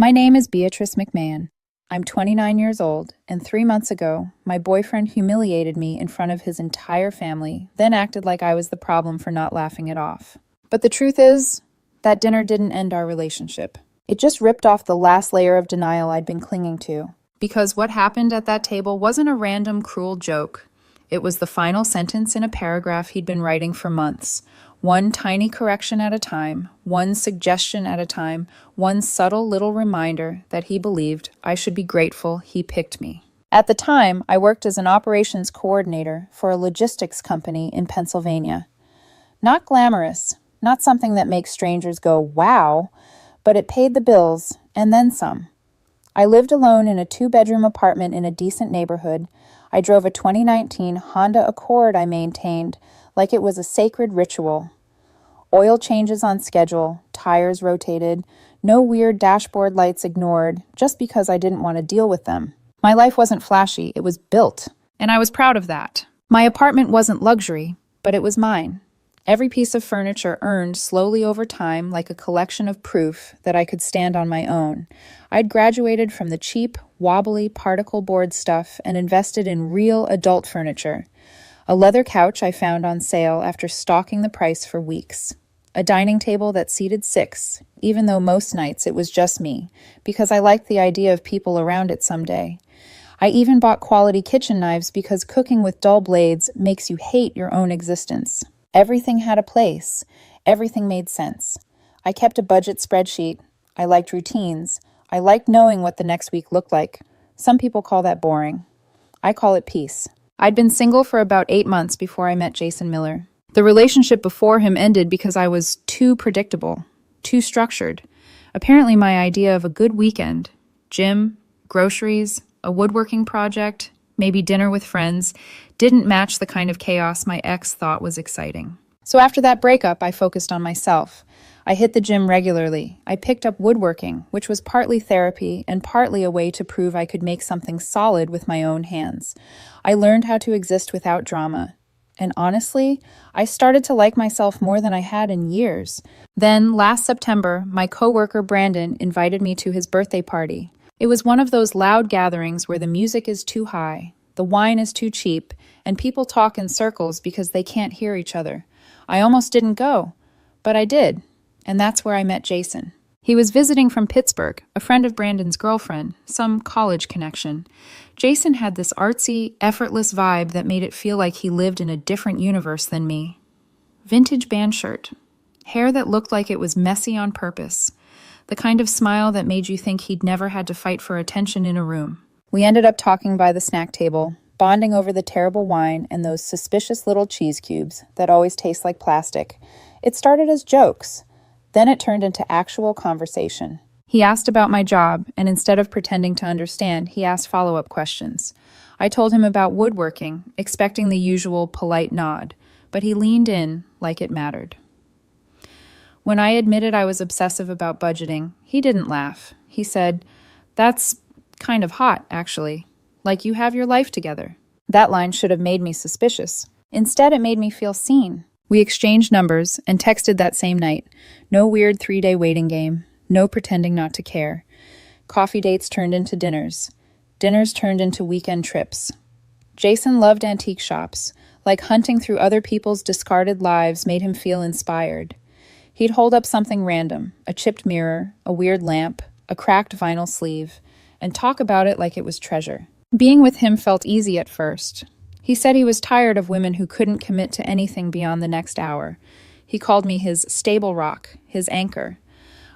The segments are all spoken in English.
My name is Beatrice McMahon. I'm 29 years old, and 3 months ago, my boyfriend humiliated me in front of his entire family, then acted like I was the problem for not laughing it off. But the truth is, that dinner didn't end our relationship. It just ripped off the last layer of denial I'd been clinging to. Because what happened at that table wasn't a random, cruel joke. It was the final sentence in a paragraph he'd been writing for months. One tiny correction at a time, one suggestion at a time, one subtle little reminder that he believed I should be grateful he picked me. At the time, I worked as an operations coordinator for a logistics company in Pennsylvania. Not glamorous, not something that makes strangers go, wow, but it paid the bills and then some. I lived alone in a 2-bedroom apartment in a decent neighborhood. I drove a 2019 Honda Accord I maintained like it was a sacred ritual. Oil changes on schedule, tires rotated, no weird dashboard lights ignored just because I didn't want to deal with them. My life wasn't flashy, it was built, and I was proud of that. My apartment wasn't luxury, but it was mine. Every piece of furniture earned slowly over time like a collection of proof that I could stand on my own. I'd graduated from the cheap, wobbly particle board stuff and invested in real adult furniture. A leather couch I found on sale after stalking the price for weeks. A dining table that seated 6, even though most nights it was just me, because I liked the idea of people around it someday. I even bought quality kitchen knives because cooking with dull blades makes you hate your own existence. Everything had a place. Everything made sense. I kept a budget spreadsheet. I liked routines. I liked knowing what the next week looked like. Some people call that boring. I call it peace. I'd been single for about 8 months before I met Jason Miller. The relationship before him ended because I was too predictable, too structured. Apparently my idea of a good weekend, gym, groceries, a woodworking project, maybe dinner with friends, didn't match the kind of chaos my ex thought was exciting. So after that breakup, I focused on myself. I hit the gym regularly. I picked up woodworking, which was partly therapy and partly a way to prove I could make something solid with my own hands. I learned how to exist without drama. And honestly, I started to like myself more than I had in years. Then, last September, my coworker Brandon invited me to his birthday party. It was one of those loud gatherings where the music is too high, the wine is too cheap, and people talk in circles because they can't hear each other. I almost didn't go, but I did, and that's where I met Jason. He was visiting from Pittsburgh, a friend of Brandon's girlfriend, some college connection. Jason had this artsy, effortless vibe that made it feel like he lived in a different universe than me. Vintage band shirt, hair that looked like it was messy on purpose, the kind of smile that made you think he'd never had to fight for attention in a room. We ended up talking by the snack table, bonding over the terrible wine and those suspicious little cheese cubes that always taste like plastic. It started as jokes. Then it turned into actual conversation. He asked about my job, and instead of pretending to understand, he asked follow-up questions. I told him about woodworking, expecting the usual polite nod, but he leaned in like it mattered. When I admitted I was obsessive about budgeting, he didn't laugh. He said, "That's kind of hot, actually. Like you have your life together." That line should have made me suspicious. Instead, it made me feel seen. We exchanged numbers and texted that same night. No weird 3-day waiting game. No pretending not to care. Coffee dates turned into dinners. Dinners turned into weekend trips. Jason loved antique shops. Like hunting through other people's discarded lives made him feel inspired. He'd hold up something random, a chipped mirror, a weird lamp, a cracked vinyl sleeve, and talk about it like it was treasure. Being with him felt easy at first. He said he was tired of women who couldn't commit to anything beyond the next hour. He called me his stable rock, his anchor.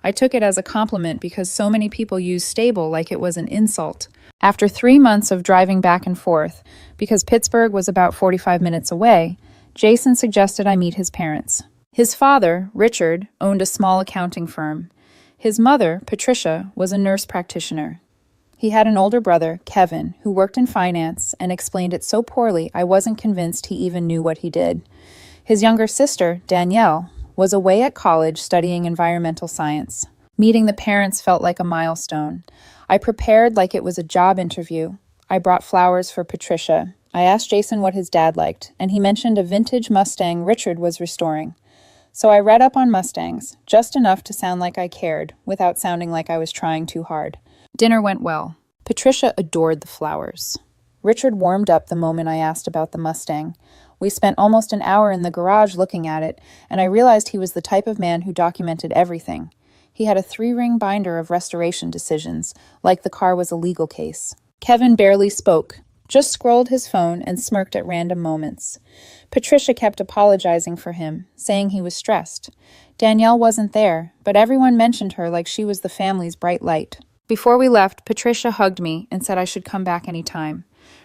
I took it as a compliment because so many people use stable like it was an insult. After 3 months of driving back and forth, because Pittsburgh was about 45 minutes away, Jason suggested I meet his parents. His father, Richard, owned a small accounting firm. His mother, Patricia, was a nurse practitioner. He had an older brother, Kevin, who worked in finance and explained it so poorly I wasn't convinced he even knew what he did. His younger sister, Danielle, was away at college studying environmental science. Meeting the parents felt like a milestone. I prepared like it was a job interview. I brought flowers for Patricia. I asked Jason what his dad liked, and he mentioned a vintage Mustang Richard was restoring. So I read up on Mustangs, just enough to sound like I cared, without sounding like I was trying too hard. Dinner went well. Patricia adored the flowers. Richard warmed up the moment I asked about the Mustang. We spent almost an hour in the garage looking at it, and I realized he was the type of man who documented everything. He had a 3-ring binder of restoration decisions, like the car was a legal case. Kevin barely spoke, just scrolled his phone and smirked at random moments. Patricia kept apologizing for him, saying he was stressed. Danielle wasn't there, but everyone mentioned her like she was the family's bright light. Before we left, Patricia hugged me and said I should come back any time.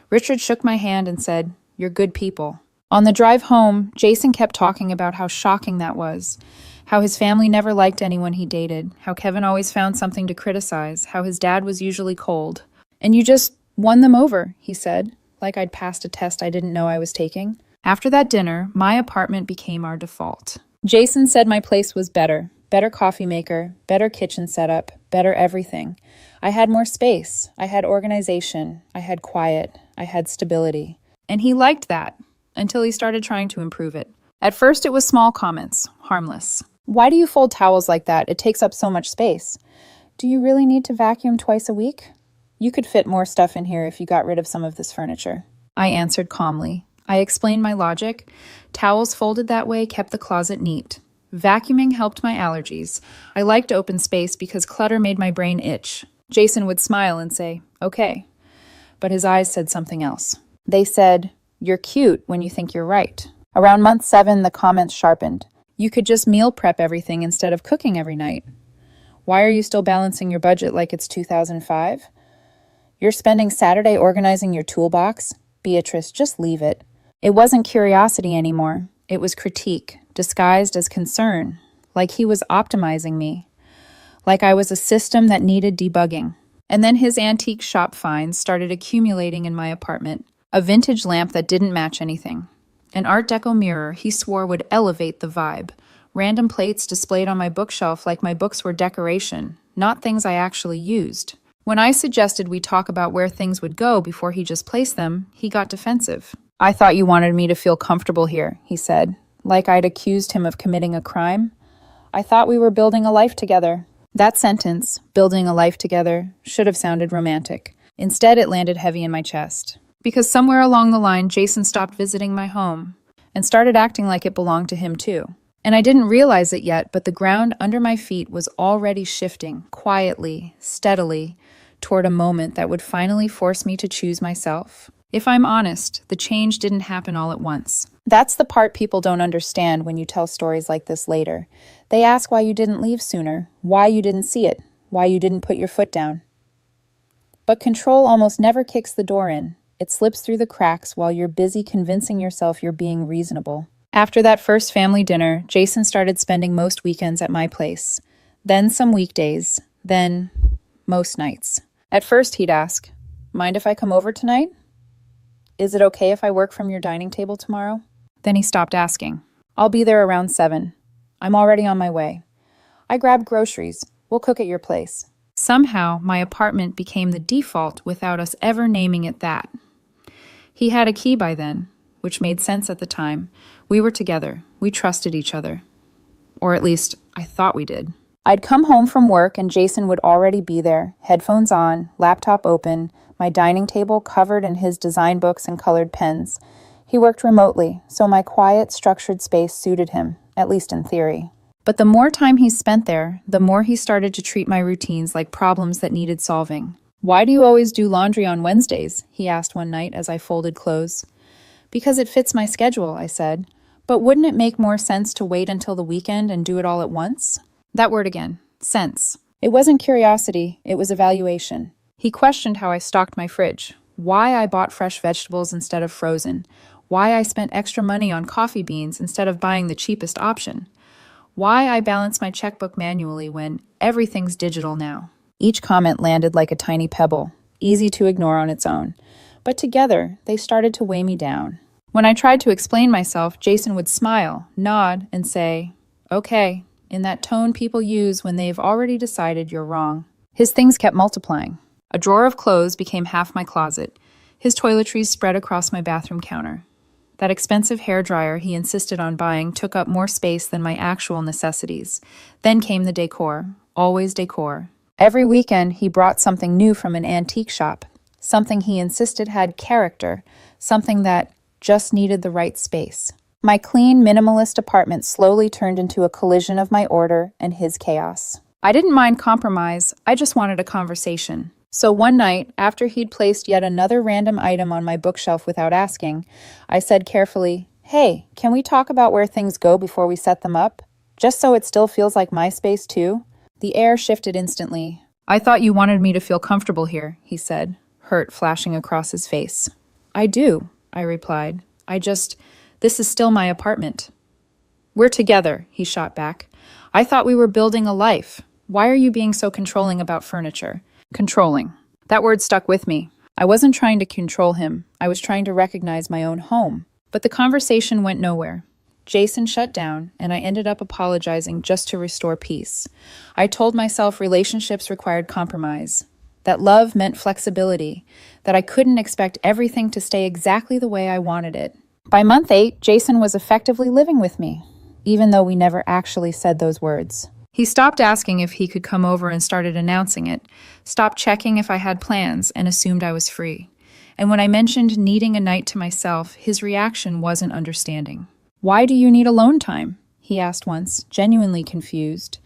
Richard shook my hand and said, "You're good people." On the drive home, Jason kept talking about how shocking that was, how his family never liked anyone he dated, how Kevin always found something to criticize, how his dad was usually cold. "And you just won them over," he said, like I'd passed a test I didn't know I was taking. After that dinner, my apartment became our default. Jason said my place was better. Better coffee maker, better kitchen setup, better everything. I had more space, I had organization, I had quiet, I had stability. And he liked that, until he started trying to improve it. At first it was small comments, harmless. "Why do you fold towels like that? It takes up so much space. Do you really need to vacuum twice a week? You could fit more stuff in here if you got rid of some of this furniture." I answered calmly. I explained my logic. Towels folded that way kept the closet neat. Vacuuming helped my allergies. I liked open space because clutter made my brain itch. Jason would smile and say, "Okay." But his eyes said something else. They said, "You're cute when you think you're right." Around month 7, the comments sharpened. "You could just meal prep everything instead of cooking every night. Why are you still balancing your budget like it's 2005? You're spending Saturday organizing your toolbox? Beatrice, just leave it." It wasn't curiosity anymore. It was critique, disguised as concern, like he was optimizing me, like I was a system that needed debugging. And then his antique shop finds started accumulating in my apartment. A vintage lamp that didn't match anything. An Art Deco mirror he swore would elevate the vibe. Random plates displayed on my bookshelf like my books were decoration, not things I actually used. When I suggested we talk about where things would go before he just placed them, he got defensive. "I thought you wanted me to feel comfortable here," he said, like I'd accused him of committing a crime. "I thought we were building a life together." That sentence, "building a life together," should have sounded romantic. Instead, it landed heavy in my chest. Because somewhere along the line, Jason stopped visiting my home and started acting like it belonged to him too. And I didn't realize it yet, but the ground under my feet was already shifting, quietly, steadily, toward a moment that would finally force me to choose myself. If I'm honest, the change didn't happen all at once. That's the part people don't understand when you tell stories like this later. They ask why you didn't leave sooner, why you didn't see it, why you didn't put your foot down. But control almost never kicks the door in. It slips through the cracks while you're busy convincing yourself you're being reasonable. After that first family dinner, Jason started spending most weekends at my place. Then some weekdays. Then most nights. At first he'd ask, "Mind if I come over tonight? Is it okay if I work from your dining table tomorrow?" Then he stopped asking. "I'll be there around 7. I'm already on my way. I grabbed groceries. We'll cook at your place." Somehow, my apartment became the default without us ever naming it that. He had a key by then, which made sense at the time. We were together. We trusted each other. Or at least, I thought we did. I'd come home from work and Jason would already be there, headphones on, laptop open, my dining table covered in his design books and colored pens. He worked remotely, so my quiet, structured space suited him, at least in theory. But the more time he spent there, the more he started to treat my routines like problems that needed solving. "Why do you always do laundry on Wednesdays?" he asked one night as I folded clothes. "Because it fits my schedule," I said. "But wouldn't it make more sense to wait until the weekend and do it all at once?" That word again, sense. It wasn't curiosity, it was evaluation. He questioned how I stocked my fridge, why I bought fresh vegetables instead of frozen, why I spent extra money on coffee beans instead of buying the cheapest option, why I balance my checkbook manually when everything's digital now. Each comment landed like a tiny pebble, easy to ignore on its own. But together, they started to weigh me down. When I tried to explain myself, Jason would smile, nod, and say, "Okay," in that tone people use when they've already decided you're wrong. His things kept multiplying. A drawer of clothes became half my closet. His toiletries spread across my bathroom counter. That expensive hairdryer he insisted on buying took up more space than my actual necessities. Then came the decor, always decor. Every weekend he brought something new from an antique shop, something he insisted had character, something that just needed the right space. My clean, minimalist apartment slowly turned into a collision of my order and his chaos. I didn't mind compromise, I just wanted a conversation. So one night, after he'd placed yet another random item on my bookshelf without asking, I said carefully, "Hey, can we talk about where things go before we set them up? Just so it still feels like my space too?" The air shifted instantly. "I thought you wanted me to feel comfortable here," he said, hurt flashing across his face. "I do," I replied. This is still my apartment." "We're together," he shot back. "I thought we were building a life. Why are you being so controlling about furniture?" Controlling. That word stuck with me. I wasn't trying to control him. I was trying to recognize my own home. But the conversation went nowhere. Jason shut down, and I ended up apologizing just to restore peace. I told myself relationships required compromise, that love meant flexibility, that I couldn't expect everything to stay exactly the way I wanted it. By month 8, Jason was effectively living with me, even though we never actually said those words. He stopped asking if he could come over and started announcing it, stopped checking if I had plans, and assumed I was free. And when I mentioned needing a night to myself, his reaction wasn't understanding. "Why do you need alone time?" he asked once, genuinely confused.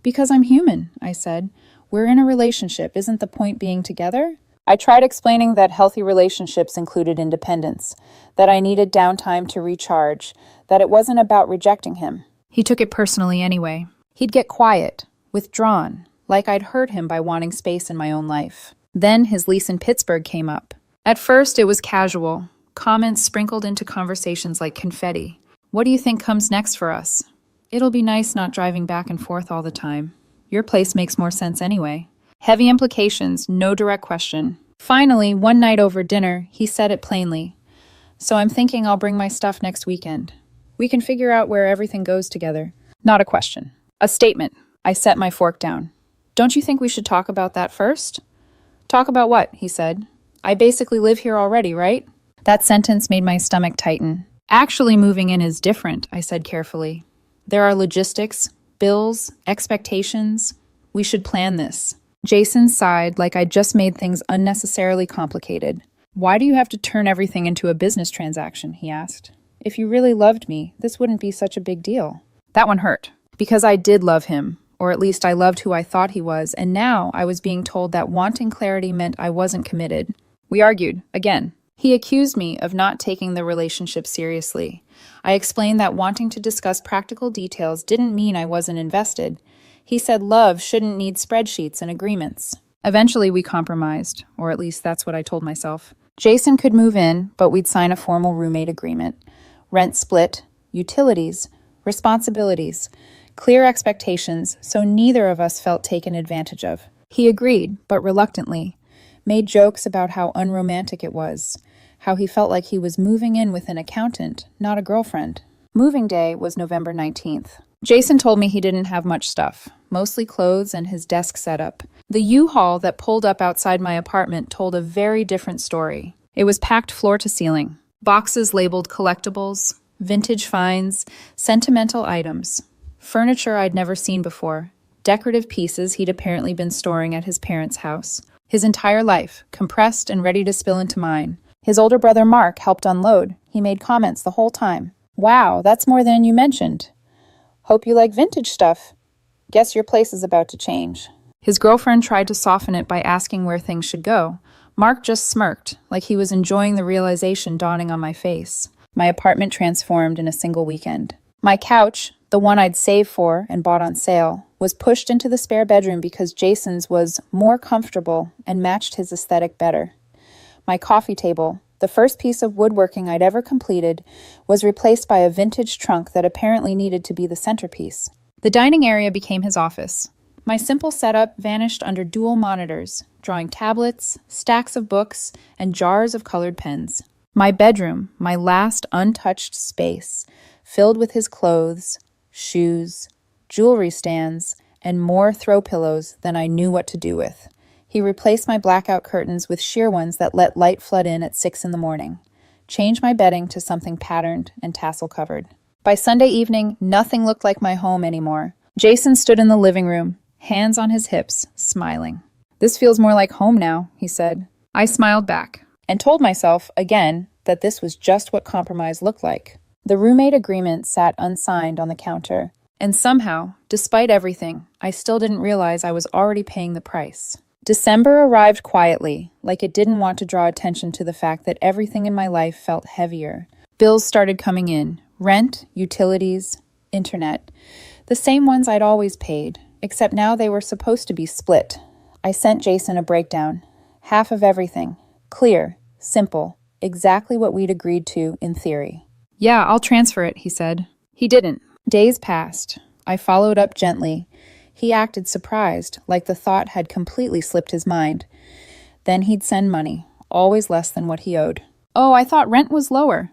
"Because I'm human," I said. "We're in a relationship. Isn't the point being together?" I tried explaining that healthy relationships included independence, that I needed downtime to recharge, that it wasn't about rejecting him. He took it personally anyway. He'd get quiet, withdrawn, like I'd hurt him by wanting space in my own life. Then his lease in Pittsburgh came up. At first, it was casual, comments sprinkled into conversations like confetti. "What do you think comes next for us?" "It'll be nice not driving back and forth all the time. Your place makes more sense anyway." Heavy implications, no direct question. Finally, one night over dinner, he said it plainly. "So I'm thinking I'll bring my stuff next weekend. We can figure out where everything goes together." Not a question. A statement. I set my fork down. "Don't you think we should talk about that first?" "Talk about what?" he said. "I basically live here already, right?" That sentence made my stomach tighten. "Actually moving in is different," I said carefully. "There are logistics, bills, expectations. We should plan this." Jason sighed like I'd just made things unnecessarily complicated. "Why do you have to turn everything into a business transaction?" he asked. "If you really loved me, this wouldn't be such a big deal." That one hurt, because I did love him, or at least I loved who I thought he was, and now I was being told that wanting clarity meant I wasn't committed. We argued, again. He accused me of not taking the relationship seriously. I explained that wanting to discuss practical details didn't mean I wasn't invested. He said love shouldn't need spreadsheets and agreements. Eventually we compromised, or at least that's what I told myself. Jason could move in, but we'd sign a formal roommate agreement. Rent split, utilities, responsibilities, clear expectations, so neither of us felt taken advantage of. He agreed, but reluctantly, made jokes about how unromantic it was, how he felt like he was moving in with an accountant, not a girlfriend. Moving day was November 19th. Jason told me he didn't have much stuff, mostly clothes and his desk setup. The U-Haul that pulled up outside my apartment told a very different story. It was packed floor to ceiling. Boxes labeled collectibles, vintage finds, sentimental items, furniture I'd never seen before, decorative pieces he'd apparently been storing at his parents' house. His entire life, compressed and ready to spill into mine. His older brother Mark helped unload. He made comments the whole time. "Wow, that's more than you mentioned. Hope you like vintage stuff. Guess your place is about to change." His girlfriend tried to soften it by asking where things should go. Mark just smirked, like he was enjoying the realization dawning on my face. My apartment transformed in a single weekend. My couch, the one I'd saved for and bought on sale, was pushed into the spare bedroom because Jason's was more comfortable and matched his aesthetic better. My coffee table, the first piece of woodworking I'd ever completed, was replaced by a vintage trunk that apparently needed to be the centerpiece. The dining area became his office. My simple setup vanished under dual monitors, drawing tablets, stacks of books, and jars of colored pens. My bedroom, my last untouched space, filled with his clothes, shoes, jewelry stands, and more throw pillows than I knew what to do with. He replaced my blackout curtains with sheer ones that let light flood in at 6 in the morning. change my bedding to something patterned and tassel-covered. By Sunday evening, nothing looked like my home anymore. Jason stood in the living room, hands on his hips, smiling. "This feels more like home now," he said. I smiled back and told myself, again, that this was just what compromise looked like. The roommate agreement sat unsigned on the counter, and somehow, despite everything, I still didn't realize I was already paying the price. December arrived quietly, like it didn't want to draw attention to the fact that everything in my life felt heavier. Bills started coming in: rent, utilities, internet. The same ones I'd always paid, except now they were supposed to be split. I sent Jason a breakdown. Half of everything. Clear, simple, exactly what we'd agreed to in theory. "Yeah, I'll transfer it," he said. He didn't. Days passed. I followed up gently. He acted surprised, like the thought had completely slipped his mind. Then he'd send money, always less than what he owed. "Oh, I thought rent was lower.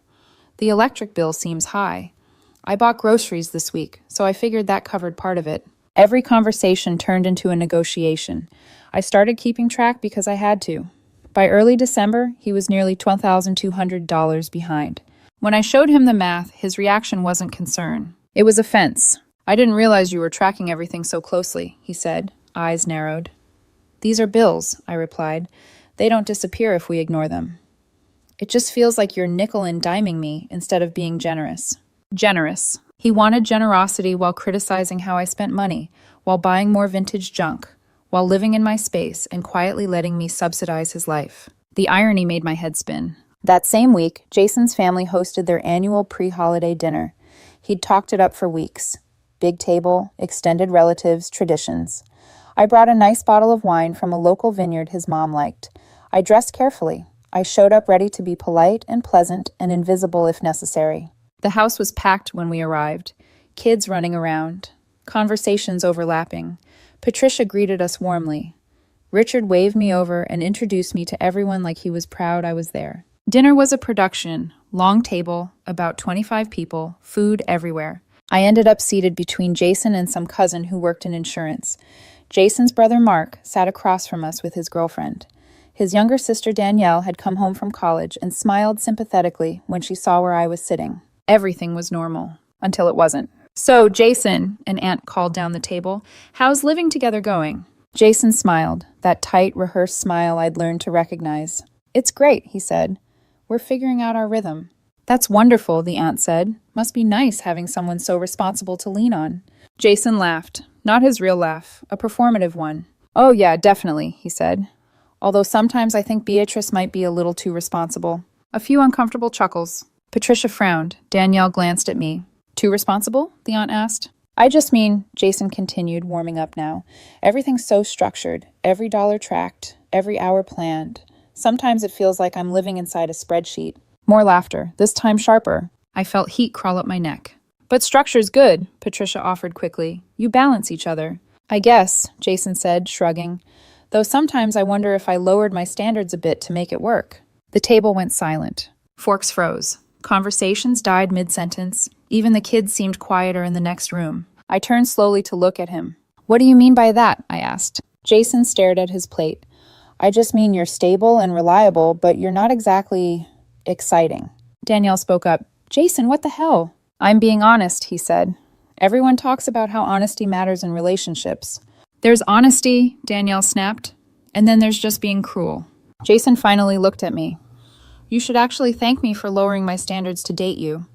The electric bill seems high. I bought groceries this week, so I figured that covered part of it." Every conversation turned into a negotiation. I started keeping track because I had to. By early December, he was nearly $12,200 behind. When I showed him the math, his reaction wasn't concern. It was offense. "I didn't realize you were tracking everything so closely," he said, eyes narrowed. "These are bills," I replied. "They don't disappear if we ignore them." "It just feels like you're nickel and diming me instead of being generous." Generous. He wanted generosity while criticizing how I spent money, while buying more vintage junk, while living in my space and quietly letting me subsidize his life. The irony made my head spin. That same week, Jason's family hosted their annual pre-holiday dinner. He'd talked it up for weeks. Big table, extended relatives, traditions. I brought a nice bottle of wine from a local vineyard his mom liked. I dressed carefully. I showed up ready to be polite and pleasant and invisible if necessary. The house was packed when we arrived. Kids running around. Conversations overlapping. Patricia greeted us warmly. Richard waved me over and introduced me to everyone like he was proud I was there. Dinner was a production. Long table, about 25 people, food everywhere. I ended up seated between Jason and some cousin who worked in insurance. Jason's brother Mark sat across from us with his girlfriend. His younger sister Danielle had come home from college and smiled sympathetically when she saw where I was sitting. Everything was normal, until it wasn't. "So, Jason," an aunt called down the table, "how's living together going?" Jason smiled, that tight, rehearsed smile I'd learned to recognize. "It's great," he said. "We're figuring out our rhythm." "That's wonderful," the aunt said. "Must be nice having someone so responsible to lean on." Jason laughed. Not his real laugh, a performative one. "Oh yeah, definitely," he said. "Although sometimes I think Beatrice might be a little too responsible." A few uncomfortable chuckles. Patricia frowned. Danielle glanced at me. "Too responsible?" the aunt asked. "I just mean," Jason continued, warming up now, "everything's so structured, every dollar tracked, every hour planned. Sometimes it feels like I'm living inside a spreadsheet." More laughter, this time sharper. I felt heat crawl up my neck. "But structure's good," Patricia offered quickly. "You balance each other." "I guess," Jason said, shrugging. "Though sometimes I wonder if I lowered my standards a bit to make it work." The table went silent. Forks froze. Conversations died mid-sentence. Even the kids seemed quieter in the next room. I turned slowly to look at him. "What do you mean by that?" I asked. Jason stared at his plate. "I just mean you're stable and reliable, but you're not exactly exciting." Danielle spoke up. "Jason, what the hell?" "I'm being honest," he said. "Everyone talks about how honesty matters in relationships." "There's honesty," Danielle snapped, "and then there's just being cruel." Jason finally looked at me. "You should actually thank me for lowering my standards to date you.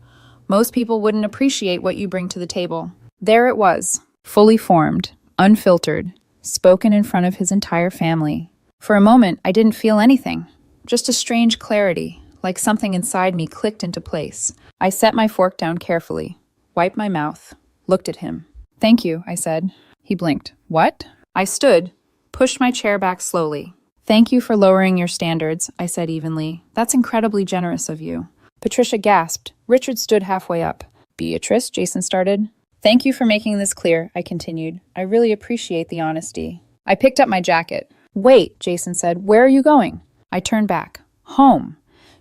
Most people wouldn't appreciate what you bring to the table." There it was, fully formed, unfiltered, spoken in front of his entire family. For a moment, I didn't feel anything. Just a strange clarity, like something inside me clicked into place. I set my fork down carefully, wiped my mouth, looked at him. "Thank you," I said. He blinked. "What?" I stood, pushed my chair back slowly. "Thank you for lowering your standards," I said evenly. "That's incredibly generous of you." Patricia gasped. Richard stood halfway up. "Beatrice," Jason started. "Thank you for making this clear," I continued. "I really appreciate the honesty." I picked up my jacket. "Wait," Jason said. "Where are you going?" I turned back. "Home.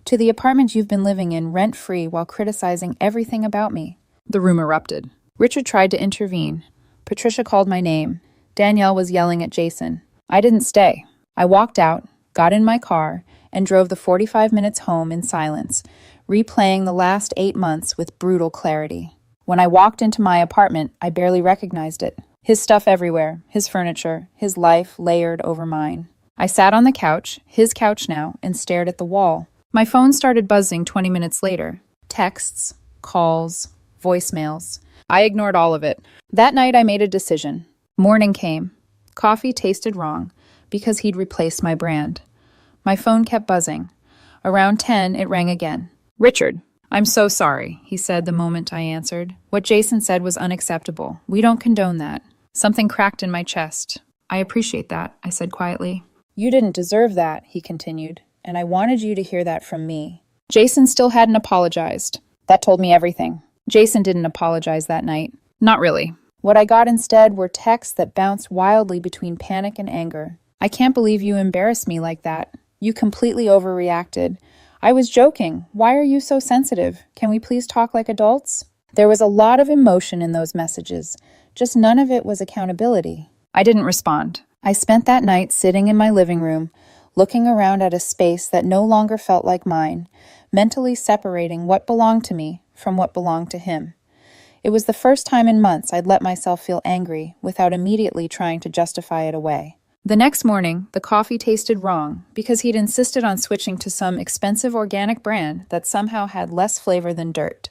To the apartment you've been living in rent-free while criticizing everything about me." The room erupted. Richard tried to intervene. Patricia called my name. Danielle was yelling at Jason. I didn't stay. I walked out, got in my car, and drove the 45 minutes home in silence, replaying the last 8 months with brutal clarity. When I walked into my apartment, I barely recognized it. His stuff everywhere, his furniture, his life layered over mine. I sat on the couch, his couch now, and stared at the wall. My phone started buzzing 20 minutes later. Texts, calls, voicemails. I ignored all of it. That night I made a decision. Morning came. Coffee tasted wrong because he'd replaced my brand. My phone kept buzzing. Around 10, it rang again. "Richard, I'm so sorry," he said the moment I answered. "What Jason said was unacceptable. We don't condone that." Something cracked in my chest. "I appreciate that," I said quietly. "You didn't deserve that," he continued, "and I wanted you to hear that from me." Jason still hadn't apologized. That told me everything. Jason didn't apologize that night. Not really. What I got instead were texts that bounced wildly between panic and anger. "I can't believe you embarrassed me like that. You completely overreacted. I was joking. Why are you so sensitive? Can we please talk like adults?" There was a lot of emotion in those messages, just none of it was accountability. I didn't respond. I spent that night sitting in my living room, looking around at a space that no longer felt like mine, mentally separating what belonged to me from what belonged to him. It was the first time in months I'd let myself feel angry without immediately trying to justify it away. The next morning, the coffee tasted wrong because he'd insisted on switching to some expensive organic brand that somehow had less flavor than dirt.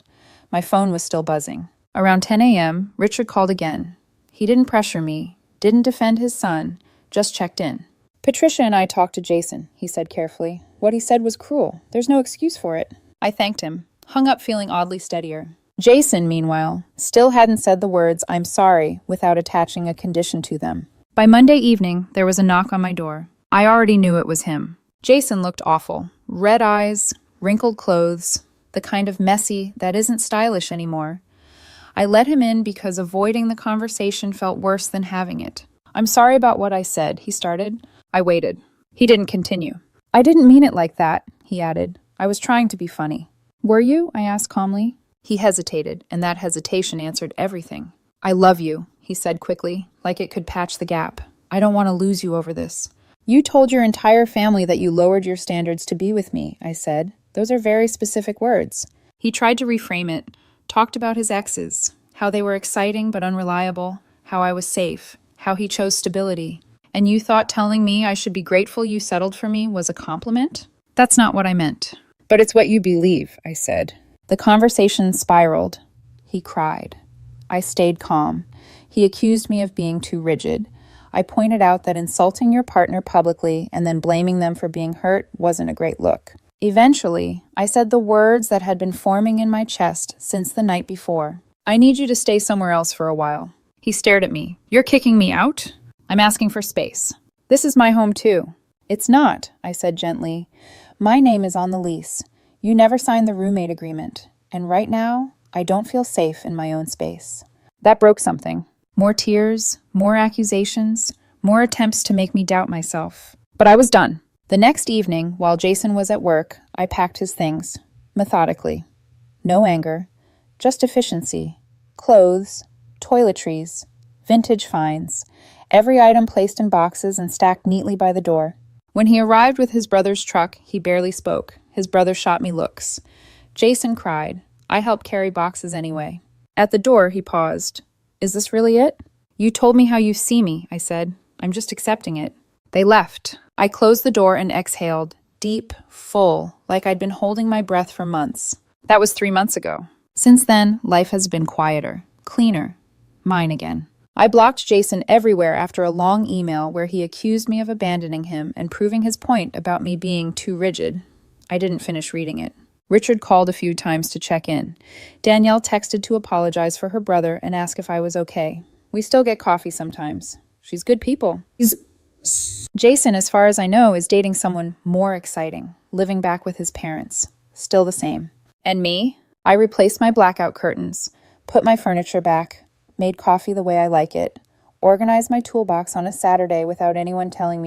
My phone was still buzzing. Around 10 a.m., Richard called again. He didn't pressure me, didn't defend his son, just checked in. "Patricia and I talked to Jason," he said carefully. "What he said was cruel. There's no excuse for it." I thanked him, hung up feeling oddly steadier. Jason, meanwhile, still hadn't said the words "I'm sorry" without attaching a condition to them. By Monday evening, there was a knock on my door. I already knew it was him. Jason looked awful. Red eyes, wrinkled clothes, the kind of messy that isn't stylish anymore. I let him in because avoiding the conversation felt worse than having it. "I'm sorry about what I said," he started. I waited. He didn't continue. "I didn't mean it like that," he added. "I was trying to be funny." "Were you?" I asked calmly. He hesitated, and that hesitation answered everything. "I love you," he said quickly, like it could patch the gap. "I don't want to lose you over this." "You told your entire family that you lowered your standards to be with me," I said. "Those are very specific words." He tried to reframe it, talked about his exes, how they were exciting but unreliable, how I was safe, how he chose stability. "And you thought telling me I should be grateful you settled for me was a compliment?" "That's not what I meant." "But it's what you believe," I said. The conversation spiraled. He cried. I stayed calm. He accused me of being too rigid. I pointed out that insulting your partner publicly and then blaming them for being hurt wasn't a great look. Eventually, I said the words that had been forming in my chest since the night before. "I need you to stay somewhere else for a while." He stared at me. "You're kicking me out?" "I'm asking for space." "This is my home too." "It's not," I said gently. "My name is on the lease. You never signed the roommate agreement, and right now, I don't feel safe in my own space." That broke something. More tears, more accusations, more attempts to make me doubt myself. But I was done. The next evening, while Jason was at work, I packed his things, methodically. No anger, just efficiency. Clothes, toiletries, vintage finds, every item placed in boxes and stacked neatly by the door. When he arrived with his brother's truck, he barely spoke. His brother shot me looks. Jason cried. I helped carry boxes anyway. At the door, he paused. "Is this really it?" "You told me how you see me," I said. "I'm just accepting it." They left. I closed the door and exhaled, deep, full, like I'd been holding my breath for months. That was 3 months ago. Since then, life has been quieter, cleaner, mine again. I blocked Jason everywhere after a long email where he accused me of abandoning him and proving his point about me being too rigid. I didn't finish reading it. Richard called a few times to check in. Danielle texted to apologize for her brother and ask if I was okay. We still get coffee sometimes. She's good people. Jason, as far as I know, is dating someone more exciting, living back with his parents. Still the same. And me? I replaced my blackout curtains, put my furniture back, made coffee the way I like it, organized my toolbox on a Saturday without anyone telling me